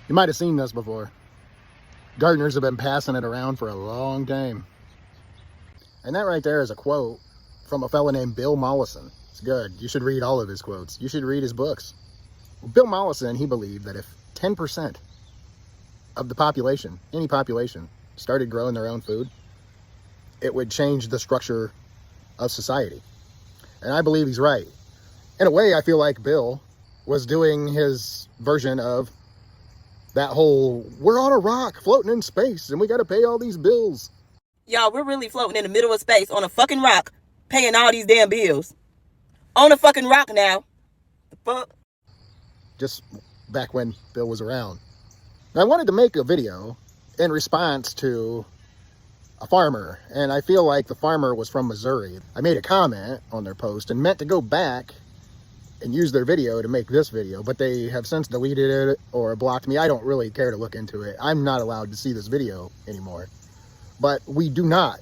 You might have seen this before. Gardeners have been passing it around for a long time. And that right there is a quote from a fella named Bill Mollison. It's good. You should read all of his quotes. You should read his books. Well, Bill Mollison, he believed that if 10% of the population, any population, started growing their own food, it would change the structure of society. And I believe he's right. In a way, I feel like Bill was doing his version of that whole, we're on a rock floating in space and we got to pay all these bills. Y'all, we're really floating in the middle of space on a fucking rock, paying all these damn bills. On a fucking rock now. The fuck? Just back when Bill was around. And I wanted to make a video in response to a farmer, and I feel like the farmer was from Missouri. I made a comment on their post and meant to go back and use their video to make this video, but they have since deleted it or blocked me. I don't really care to look into it. I'm not allowed to see this video anymore. But we do not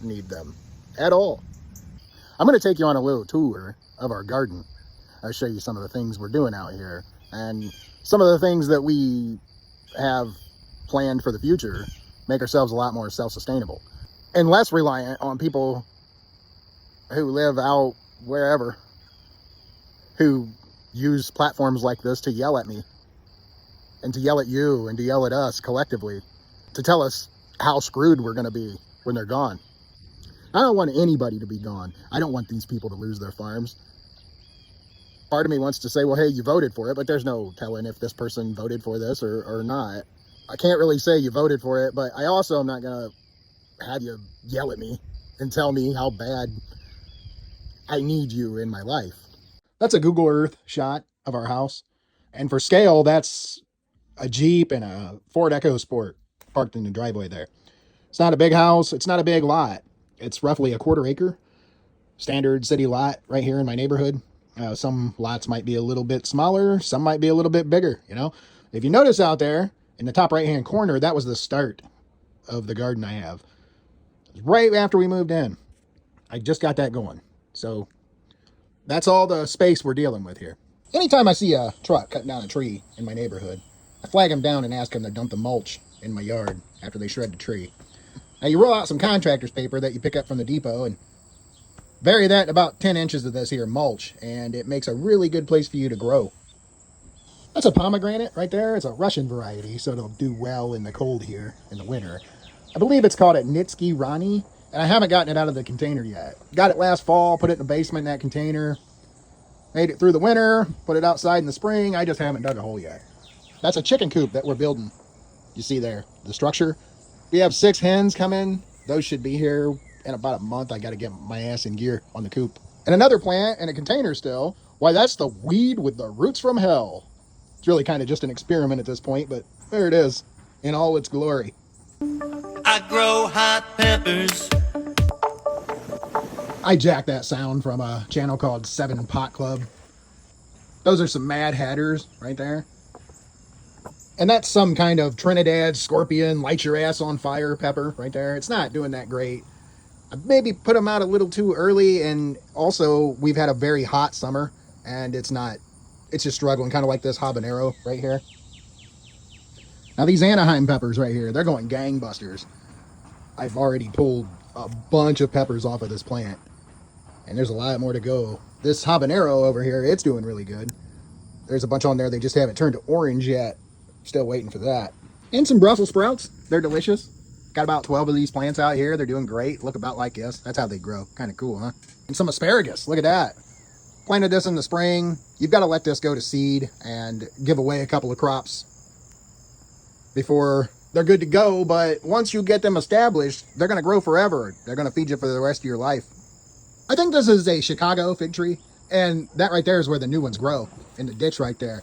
need them at all. I'm going to take you on a little tour of our garden. I'll show you some of the things we're doing out here and some of the things that we have planned for the future, make ourselves a lot more self-sustainable and less reliant on people who live out wherever, who use platforms like this to yell at me and to yell at you and to yell at us collectively, to tell us how screwed we're going to be when they're gone. I don't want anybody to be gone. I don't want these people to lose their farms. Part of me wants to say, well, hey, you voted for it, but there's no telling if this person voted for this or not. I can't really say you voted for it, but I also am not going to have you yell at me and tell me how bad I need you in my life. That's a Google Earth shot of our house. And for scale, that's a Jeep and a Ford EcoSport parked in the driveway there. It's not a big house. It's not a big lot. It's roughly a quarter acre. Standard city lot right here in my neighborhood. Some lots might be a little bit smaller. Some might be a little bit bigger, you know. If you notice out there in the top right-hand corner, that was the start of the garden I have. Right after we moved in. I just got that going. So that's all the space we're dealing with here. Anytime I see a truck cutting down a tree in my neighborhood, I flag them down and ask them to dump the mulch in my yard after they shred the tree. Now you roll out some contractor's paper that you pick up from the depot and bury that in about 10 inches of this here mulch, and it makes a really good place for you to grow. That's a pomegranate right there. It's a Russian variety, so it'll do well in the cold here in the winter. I believe it's called a Nitsky Rani, and I haven't gotten it out of the container yet. Got it last fall, put it in the basement in that container, made it through the winter, put it outside in the spring. I just haven't dug a hole yet. That's a chicken coop that we're building. You see there, the structure. We have 6 hens coming. Those should be here in about a month. I got to get my ass in gear on the coop. And another plant in a container still. Why, that's the weed with the roots from hell. It's really kind of just an experiment at this point, but there it is in all its glory. I grow hot peppers. I jacked that sound from a channel called 7 Pot Club. Those are some Mad Hatters right there. And that's some kind of Trinidad scorpion, light your ass on fire pepper right there. It's not doing that great. I maybe put them out a little too early, and also we've had a very hot summer, and it's just struggling, kind of like this habanero right here. Now these Anaheim peppers right here, they're going gangbusters. I've already pulled a bunch of peppers off of this plant, and there's a lot more to go. This habanero over here, it's doing really good. There's a bunch on there, they just haven't turned to orange yet. Still waiting for that. And some Brussels sprouts. They're delicious. Got about 12 of these plants out here. They're doing great. Look about like this. That's how they grow. Kind of cool, huh? And some asparagus. Look at that. Planted this in the spring. You've got to let this go to seed and give away a couple of crops before they're good to go. But once you get them established, they're going to grow forever. They're going to feed you for the rest of your life. I think this is a Chicago fig tree. And that right there is where the new ones grow. In the ditch right there.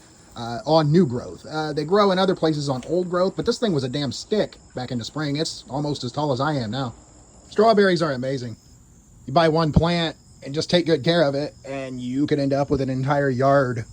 On new growth. They grow in other places on old growth, but this thing was a damn stick back in the spring. It's almost as tall as I am now. Strawberries are amazing. You buy one plant and just take good care of it, and you could end up with an entire yard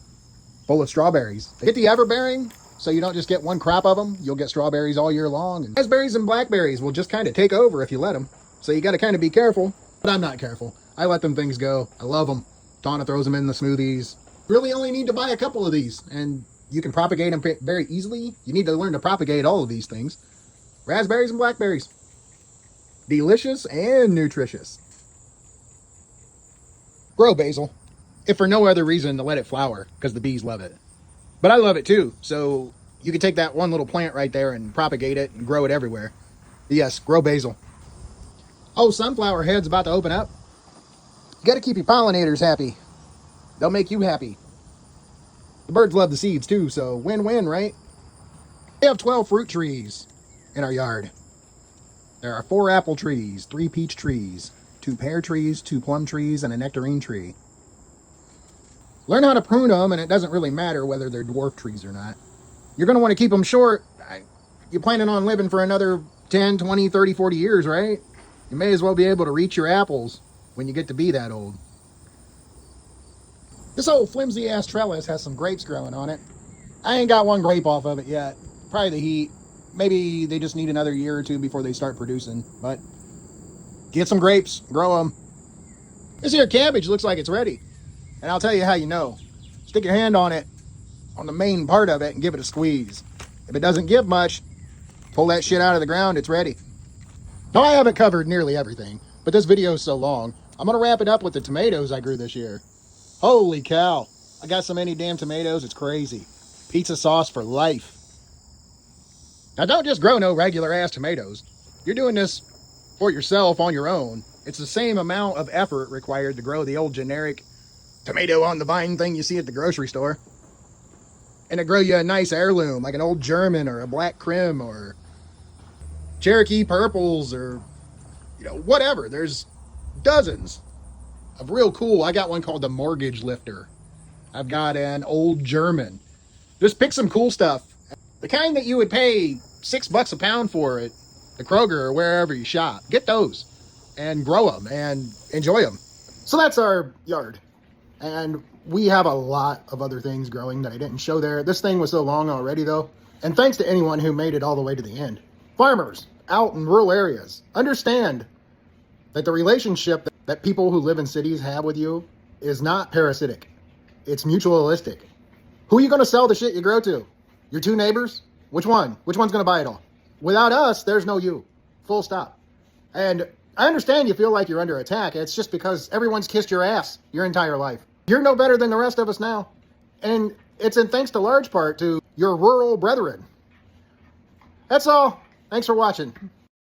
full of strawberries. Get the everbearing, so you don't just get one crop of them. You'll get strawberries all year long. And raspberries and blackberries will just kind of take over if you let them. So you got to kind of be careful. But I'm not careful. I let them things go. I love them. Donna throws them in the smoothies. Really only need to buy a couple of these, and You can propagate them very easily. You need to learn to propagate all of these things. Raspberries and blackberries. Delicious and nutritious. Grow basil, if for no other reason to let it flower, because the bees love it. But I love it too, so you can take that one little plant right there and propagate it and grow it everywhere. Yes, grow basil. Oh, sunflower head's about to open up. You got to keep your pollinators happy. They'll make you happy. The birds love the seeds too, so win-win, right? We have 12 fruit trees in our yard. There are 4 apple trees, 3 peach trees, 2 pear trees, 2 plum trees, and a nectarine tree. Learn how to prune them, and it doesn't really matter whether they're dwarf trees or not. You're going to want to keep them short. You're planning on living for another 10, 20, 30, 40 years, right? You may as well be able to reach your apples when you get to be that old. This old flimsy-ass trellis has some grapes growing on it. I ain't got one grape off of it yet. Probably the heat. Maybe they just need another year or two before they start producing. But get some grapes, grow them. This here cabbage looks like it's ready. And I'll tell you how you know. Stick your hand on it, on the main part of it, and give it a squeeze. If it doesn't give much, pull that shit out of the ground, it's ready. Now, I haven't covered nearly everything, but this video is so long, I'm going to wrap it up with the tomatoes I grew this year. Holy cow. I got so many damn tomatoes, it's crazy. Pizza sauce for life. Now, don't just grow no regular ass tomatoes. You're doing this for yourself on your own. It's the same amount of effort required to grow the old generic tomato on the vine thing you see at the grocery store. And to grow you a nice heirloom, like an old German or a black Krim or Cherokee purples or, whatever. There's dozens of real cool. I got one called the mortgage lifter. I've got an old German. Just pick some cool stuff. The kind that you would pay $6 a pound for at the Kroger or wherever you shop. Get those and grow them and enjoy them. So that's our yard. And we have a lot of other things growing that I didn't show there. This thing was so long already, though. And thanks to anyone who made it all the way to the end. Farmers out in rural areas, understand that the relationship that people who live in cities have with you is not parasitic. It's mutualistic. Who are you going to sell the shit you grow to? Your 2 neighbors? Which one? Which one's going to buy it all? Without us, there's no you. Full stop. And I understand you feel like you're under attack. It's just because everyone's kissed your ass your entire life. You're no better than the rest of us now. And it's in thanks to large part to your rural brethren. That's all. Thanks for watching.